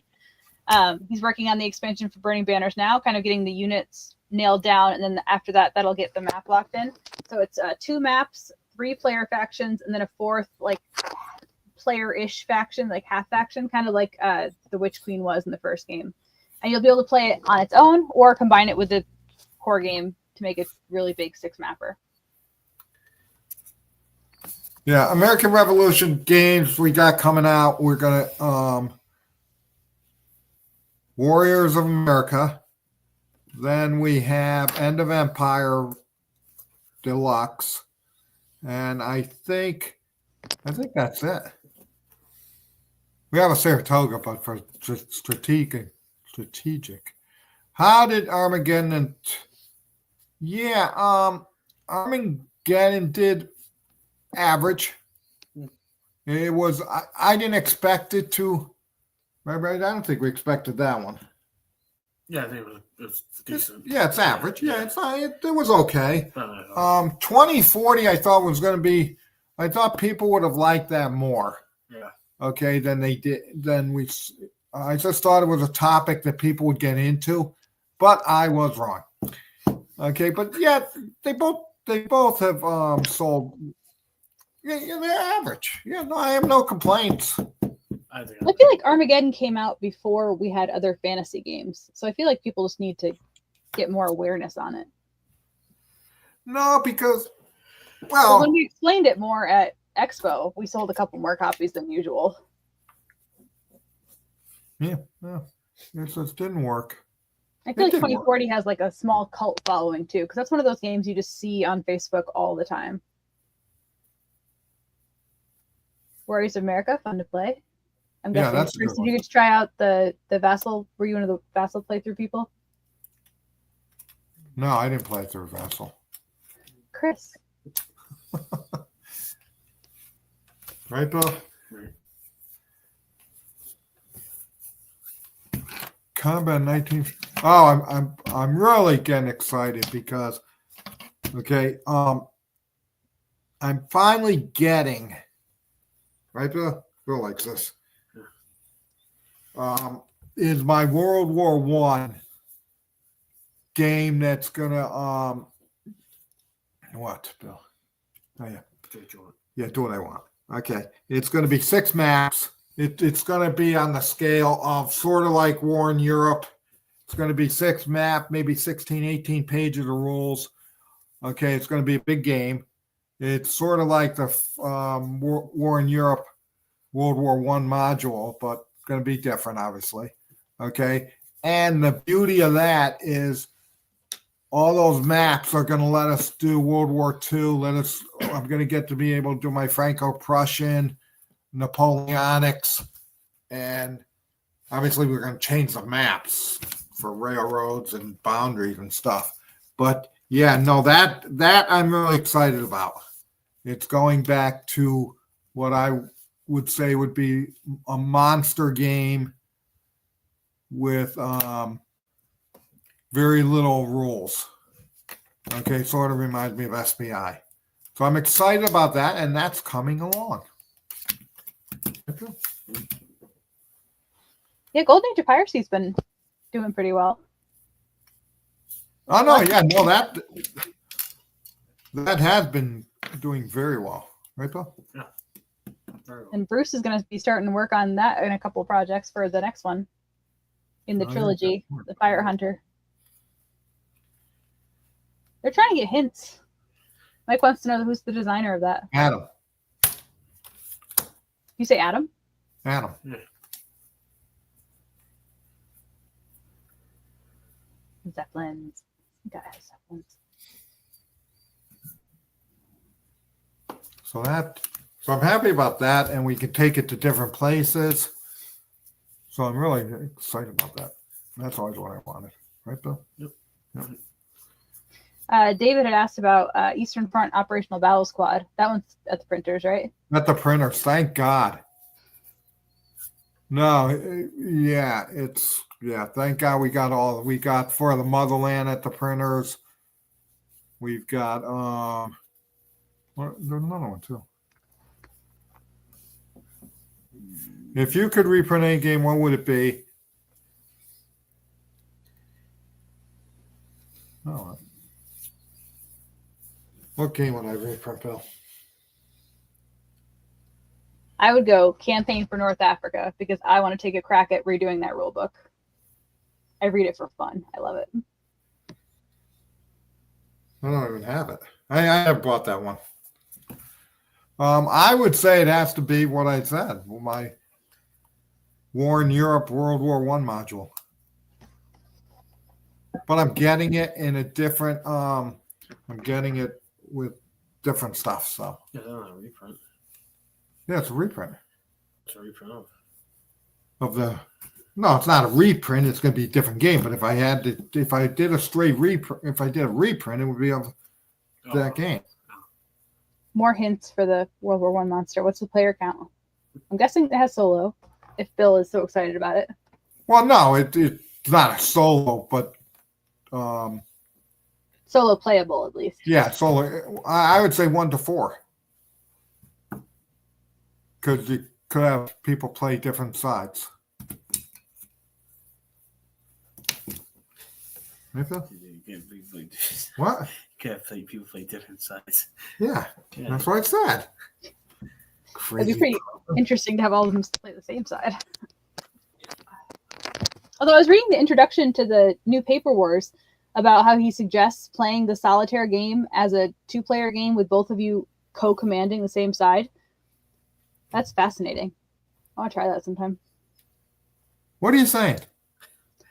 [SPEAKER 1] He's working on the expansion for Burning Banners now, kind of getting the units nailed down, and then after that, that'll get the map locked in. So it's 2 maps, 3 player factions, and then a 4th like player-ish faction, like half faction, kind of like the Witch Queen was in the first game. And you'll be able to play it on its own or combine it with the core game to make a really big 6-mapper.
[SPEAKER 2] Yeah, American Revolution games we got coming out. We're gonna Warriors of America, Then we have End of Empire Deluxe. And I think that's it. We have a Saratoga, but for strategic. How did Armageddon? Armageddon did average. It was. I didn't expect it to. I don't think we expected that one.
[SPEAKER 3] Yeah, I think it was decent.
[SPEAKER 2] It's average. Yeah, it was okay.
[SPEAKER 3] 2040
[SPEAKER 2] I thought was going to be. I thought people would have liked that more.
[SPEAKER 3] Yeah.
[SPEAKER 2] Okay, than they did. I just thought it was a topic that people would get into, but I was wrong. Okay, but yeah, they both have sold. Yeah, they're average. Yeah, no, I have no complaints.
[SPEAKER 1] I feel like Armageddon came out before we had other fantasy games, so I feel like people just need to get more awareness on it.
[SPEAKER 2] No, because
[SPEAKER 1] when we explained it more at Expo, we sold a couple more copies than usual.
[SPEAKER 2] Yeah, it just didn't work.
[SPEAKER 1] I feel like 2040 has like a small cult following too, because that's one of those games you just see on Facebook all the time. Warriors of America, fun to play. I'm guessing.
[SPEAKER 2] That's
[SPEAKER 1] Did you get to try out the Vassal? Were you one of the Vassal playthrough people?
[SPEAKER 2] No, I didn't play through Vassal.
[SPEAKER 1] Chris.
[SPEAKER 2] Right, Bill? Combat 19. Oh, I'm really getting excited because I'm finally getting right, Bill? Bill likes this. Is my World War One game that's gonna what, Bill? Oh yeah. Yeah, do what I want. Okay. It's gonna be 6 maps. It's gonna be on the scale of sort of like War in Europe. It's gonna be 6 map, maybe 16, 18 pages of rules. Okay, it's gonna be a big game. It's sort of like the War in Europe World War One module, but going to be different, obviously. Okay, and the beauty of that is all those maps are going to let us do World War II. I'm going to get to be able to do my Franco-Prussian, Napoleonics, and obviously we're going to change the maps for railroads and boundaries and stuff. But yeah, no, that I'm really excited about. It's going back to what I would say would be a monster game with very little rules. Okay, sort of reminds me of SPI. So I'm excited about that, and that's coming along.
[SPEAKER 1] Yeah, Golden Age of Piracy's been doing pretty well.
[SPEAKER 2] Oh no, yeah, no, that has been doing very well, right, Bill?
[SPEAKER 3] Yeah.
[SPEAKER 1] And Bruce is going to be starting to work on that in a couple of projects for the next one in the trilogy, the Fire Hunter. They're trying to get hints. Mike wants to know who's the designer of that.
[SPEAKER 2] Adam.
[SPEAKER 1] You say Adam?
[SPEAKER 2] Adam.
[SPEAKER 3] Yeah.
[SPEAKER 1] Zeppelins. You gotta have Zeppelins.
[SPEAKER 2] So I'm happy about that, and we can take it to different places. So I'm really excited about that. That's always what I wanted, right, Bill?
[SPEAKER 3] Yep.
[SPEAKER 1] David had asked about Eastern Front Operational Battle Squad. That one's at the printers, right?
[SPEAKER 2] At the printers, thank God. No, thank God we got For the Motherland at the printers. We've got there's another one too. If you could reprint any game, what would it be? Oh, what game would I reprint, Bill?
[SPEAKER 1] I would go Campaign for North Africa because I want to take a crack at redoing that rule book. I read it for fun. I love it.
[SPEAKER 2] I don't even have it. I have bought that one. I would say it has to be what I said. My War in Europe World War One module. but I'm getting it in a different. I'm getting it with different stuff. So
[SPEAKER 3] Yeah, they're not a reprint.
[SPEAKER 2] yeah, it's a reprint
[SPEAKER 3] It's a reprint
[SPEAKER 2] of the. No, it's not a reprint. It's going to be a different game. But if I did a straight reprint, if I did a reprint, it would be of that game.
[SPEAKER 1] More hints for the World War I monster. What's the player count? I'm guessing it has solo. If Bill is so excited about it.
[SPEAKER 2] Well, no, it's not a solo, but
[SPEAKER 1] Solo playable at least.
[SPEAKER 2] yeah, solo. I would say 1 to 4, because you could have people play different sides. Nathan? What?
[SPEAKER 3] Can't play people play different sides.
[SPEAKER 2] Yeah,
[SPEAKER 3] Yeah.
[SPEAKER 2] that's what I said.
[SPEAKER 1] It'd be pretty interesting to have all of them play the same side. Although I was reading the introduction to the new Paper Wars about how he suggests playing the solitaire game as a 2-player game with both of you co-commanding the same side. That's fascinating. I want to try that sometime.
[SPEAKER 2] What are you saying?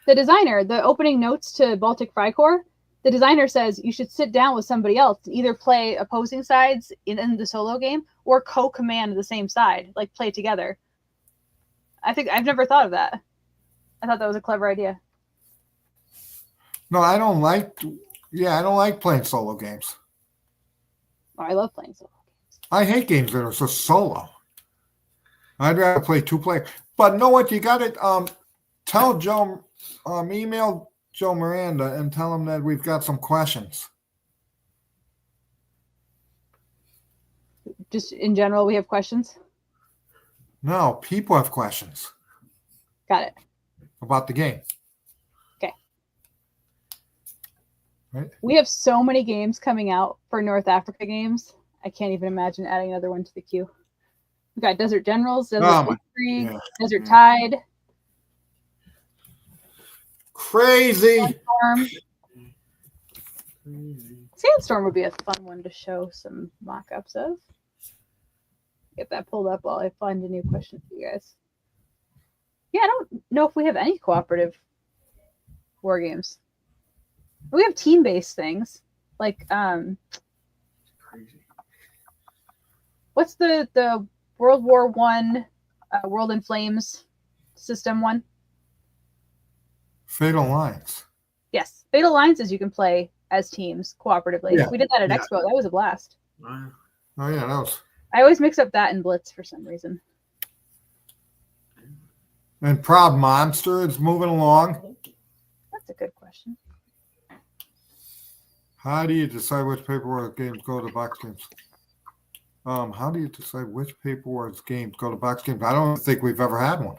[SPEAKER 1] The designer, the opening notes to Baltic Freikorps, the designer says you should sit down with somebody else and either play opposing sides in the solo game or co-command the same side, like play together. I think I've never thought of that. I thought that was a clever idea.
[SPEAKER 2] No, I don't like. Yeah, I don't like playing solo games.
[SPEAKER 1] Oh, I love playing solo games.
[SPEAKER 2] I hate games that are just solo. I'd rather play 2-player. But know what? You got to tell Joe. Email Joe Miranda and tell him that we've got some questions.
[SPEAKER 1] Just in general, we have questions.
[SPEAKER 2] No, people have questions
[SPEAKER 1] Got it.
[SPEAKER 2] about the game.
[SPEAKER 1] Okay.
[SPEAKER 2] Right?
[SPEAKER 1] We have so many games coming out for North Africa games. I can't even imagine adding another one to the queue. We've got Desert Generals, Desert Intrigue, Desert Tide.
[SPEAKER 2] Crazy.
[SPEAKER 1] Sandstorm would be a fun one to show some mock-ups of. Get that pulled up while I find a new question for you guys. Yeah, I don't know if we have any cooperative war games. We have team-based things like what's the World War One, World in Flames system one?
[SPEAKER 2] Fatal Lines.
[SPEAKER 1] Yes, Fatal Lines is you can play as teams cooperatively.
[SPEAKER 2] Yeah.
[SPEAKER 1] We did that at Expo. That was a blast.
[SPEAKER 2] Oh yeah, that was.
[SPEAKER 1] I always mix up that and Blitz for some reason.
[SPEAKER 2] And Proud Monster is moving along.
[SPEAKER 1] That's a good question.
[SPEAKER 2] How do you decide which paperwork games go to box games? How do you decide which paperwork games go to box games? I don't think we've ever had one.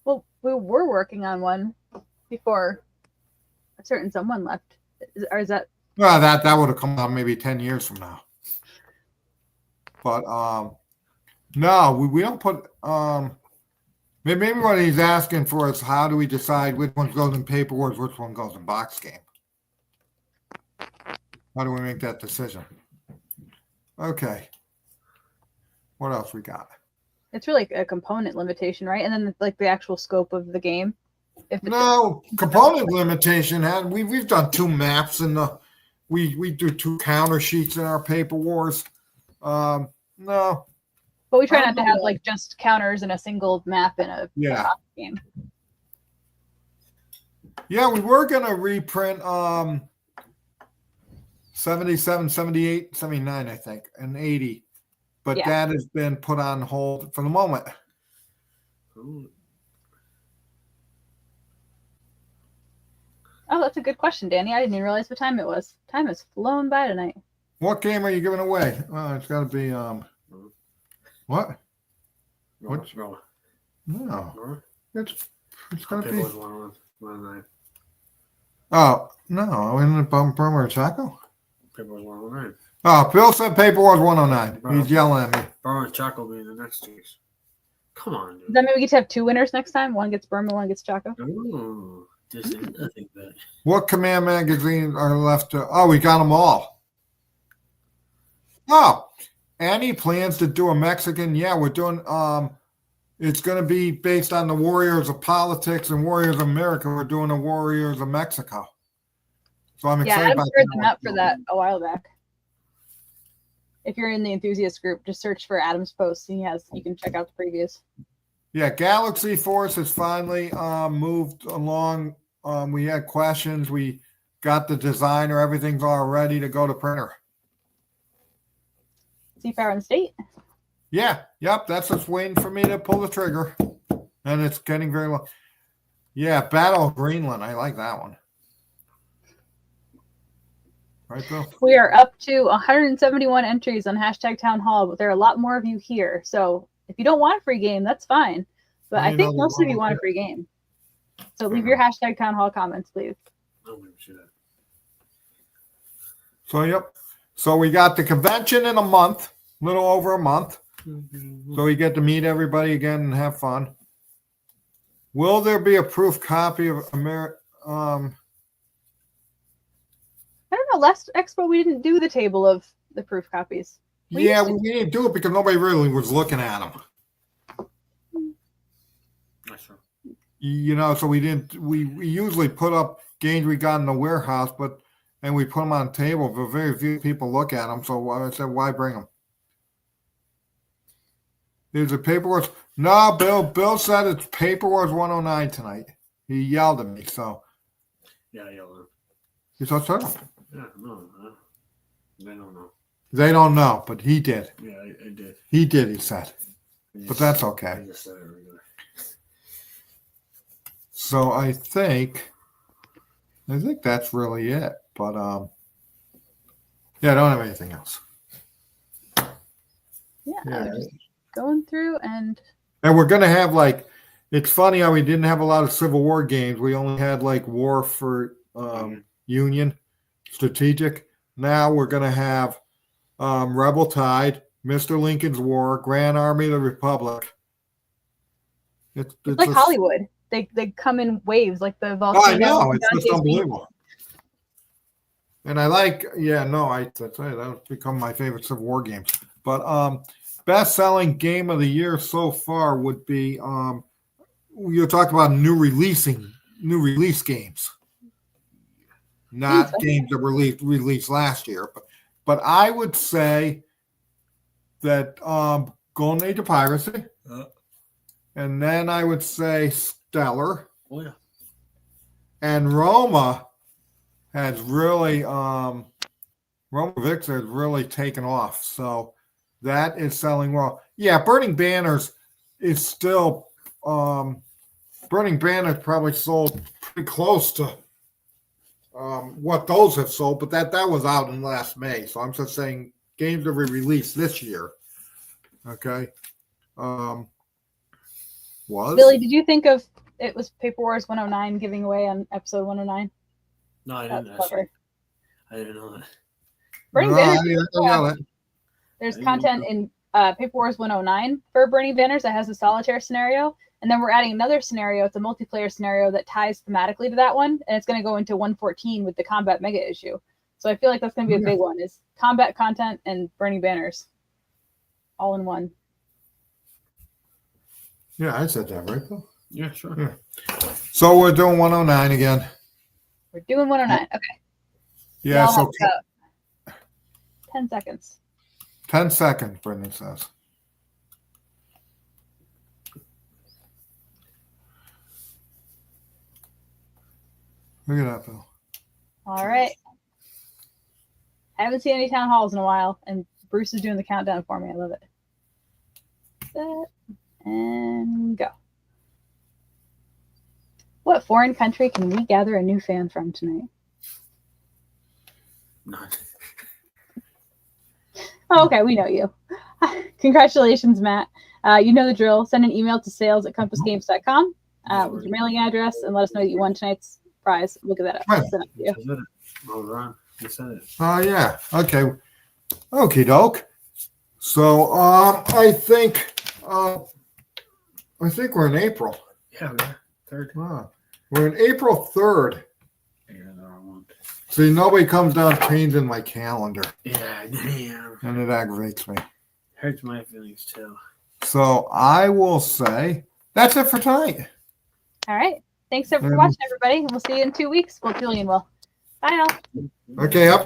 [SPEAKER 1] Well, we were working on one before a certain someone left. Or is that?
[SPEAKER 2] Well, that would have come out maybe 10 years from now. But no, we don't put. Maybe what he's asking for is how do we decide which one goes in paperwork, which one goes in box game? How do we make that decision? Okay. What else we got?
[SPEAKER 1] It's really a component limitation, right? And then like the actual scope of the game. If
[SPEAKER 2] No component limitation. And we've done 2 maps and we do 2 counter sheets in our paper wars. No.
[SPEAKER 1] But we try not to have like just counters and a single map in a box game.
[SPEAKER 2] Yeah, we were gonna reprint 77, 78, 79, I think, and 80. But that has been put on hold for the moment.
[SPEAKER 3] Ooh.
[SPEAKER 1] Oh, that's a good question, Danny. I didn't even realize what time it was. Time has flown by tonight.
[SPEAKER 2] What game are you giving away? It's got to be what? What? No, it's got to be. Oh no, in the Burma or Chaco?
[SPEAKER 3] Paper Wars 109.
[SPEAKER 2] Oh, Bill said Paper Wars 109. He's yelling at me.
[SPEAKER 3] Burma and Chaco will be in the next years. Come on, dude.
[SPEAKER 1] Does that mean we get to have 2 winners next time? One gets Burma, one gets Chaco.
[SPEAKER 3] Ooh, this is nothing bad.
[SPEAKER 2] What command magazines are left to? Oh, we got them all. Oh, any plans to do a Mexican? Yeah, we're doing. it's going to be based on the Warriors of Politics and Warriors of America. We're doing the Warriors of Mexico. So I'm
[SPEAKER 1] Yeah,
[SPEAKER 2] excited
[SPEAKER 1] Adam
[SPEAKER 2] about
[SPEAKER 1] stirred them
[SPEAKER 2] that.
[SPEAKER 1] up for that a while back. If you're in the enthusiast group, just search for Adam's post. You can check out the previews.
[SPEAKER 2] Yeah, Galaxy Force has finally moved along. We had questions. We got the designer. Everything's all ready to go to printer.
[SPEAKER 1] Seapower and State.
[SPEAKER 2] Yeah, yep. That's just waiting for me to pull the trigger, and it's getting very long. Yeah, Battle of Greenland. I like that one. Right, Bill?
[SPEAKER 1] We are up to 171 entries on hashtag Town Hall, but there are a lot more of you here. So if you don't want a free game, that's fine. But I think most of you want a free game. So leave your hashtag Town Hall comments, please.
[SPEAKER 2] So, yep. So we got the convention in a month, a little over a month. So we get to meet everybody again and have fun. Will there be a proof copy of
[SPEAKER 1] I don't know. Last expo, we didn't do the table of the proof copies.
[SPEAKER 2] we didn't do it because nobody really was looking at them.
[SPEAKER 3] That's true.
[SPEAKER 2] So we didn't. We usually put up games we got in the warehouse, and we put them on the table, but very few people look at them. So I said, why bring them? Is it Paper Wars? No, Bill said it's Paper Wars 109 tonight. He yelled at me, so.
[SPEAKER 3] Yeah, I yelled at him.
[SPEAKER 2] You thought so?
[SPEAKER 3] Yeah, no. They don't know.
[SPEAKER 2] They don't know, but he did.
[SPEAKER 3] Yeah, I did.
[SPEAKER 2] He did, he said. But that's okay.
[SPEAKER 3] I just said it regular.
[SPEAKER 2] So I think that's really it. But yeah, I don't have anything else.
[SPEAKER 1] Yeah. Just going through and
[SPEAKER 2] we're gonna have it's funny how we didn't have a lot of Civil War games. We only had War for Union, Strategic. Now we're gonna have Rebel Tide, Mr. Lincoln's War, Grand Army of the Republic. It's
[SPEAKER 1] like Hollywood. They come in waves like the volcano.
[SPEAKER 2] Oh, I know. It's just unbelievable. And I that's become my favorite Civil War games. But best-selling game of the year so far would be you're talking about new release games, not games that were released last year. But I would say that Golden Age of Piracy, and then I would say Stellar.
[SPEAKER 3] Oh yeah.
[SPEAKER 2] And Roma has really Roma Victor has really taken off. So that is selling well. Yeah, Burning Banners is still Burning Banners probably sold pretty close to what those have sold, but that was out in last May. So I'm just saying games that were released this year. Okay.
[SPEAKER 1] Billy, did you think of it was Paper Wars 109 giving away on episode 109?
[SPEAKER 3] No, I didn't. I didn't know that.
[SPEAKER 1] Burning Banners. There's content in Paper Wars 109 for Burning Banners that has a solitaire scenario, and then we're adding another scenario. It's a multiplayer scenario that ties thematically to that one, and it's going to go into 114 with the combat mega issue. So I feel like that's going to be a big one: is combat content and Burning Banners, all in one.
[SPEAKER 2] Yeah, I said that right, Bill.
[SPEAKER 3] Yeah, sure.
[SPEAKER 2] Yeah. So we're doing 109 again.
[SPEAKER 1] We're doing 109. Okay.
[SPEAKER 2] Yeah. So
[SPEAKER 1] 10 seconds.
[SPEAKER 2] 10 seconds, Brendan says. Look at that, Bill.
[SPEAKER 1] All right. I haven't seen any town halls in a while, and Bruce is doing the countdown for me. I love it. Set and go. What foreign country can we gather a new fan from tonight?
[SPEAKER 3] None.
[SPEAKER 1] Oh, okay, we know you. Congratulations, Matt. You know the drill. Send an email to sales@compassgames.com with your mailing address and let us know that you won tonight's prize. Look at that up.
[SPEAKER 2] Right.
[SPEAKER 1] Send it to you.
[SPEAKER 3] Well, Ron, you said it.
[SPEAKER 2] Oh, yeah. Okay. Okie doke. So I think we're in April.
[SPEAKER 3] Yeah, we are. Third.
[SPEAKER 2] Wow. We're in April 3rd.
[SPEAKER 3] Yeah, the wrong one.
[SPEAKER 2] See, nobody comes down changing my calendar.
[SPEAKER 3] Yeah, damn.
[SPEAKER 2] And it aggravates me.
[SPEAKER 3] Hurts my feelings too.
[SPEAKER 2] So I will say that's it for tonight.
[SPEAKER 1] All right. Thanks for watching, everybody. We'll see you in 2 weeks. Well, Julian will. Bye, all.
[SPEAKER 2] Okay, up.